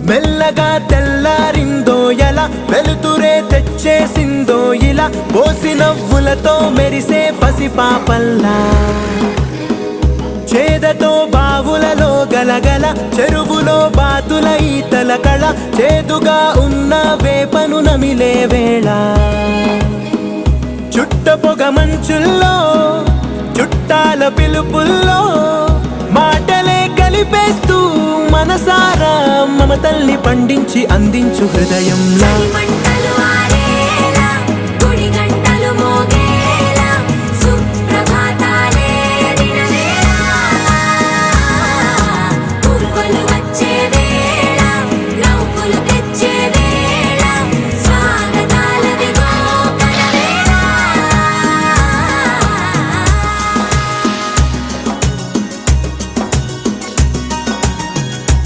మెల్లగా తెల్లారిందో ఎలా, వెలుతురే తెచ్చేసిందో ఇలా, పోసి నవ్వులతో మెరిసే పసిపాపల్లా. చేదతో బావులలో గలగల, చెరువులో బాతుల ఈతల కళ, చేదుగా ఉన్న వేపను నమిలే వేళ. చుట్ట పొగ మంచుల్లో, చుట్టాల పిలుపుల్లో, మాటలే కలిపేస్తూ మనసారా మమతల్ని పండించి అందించు హృదయంలో.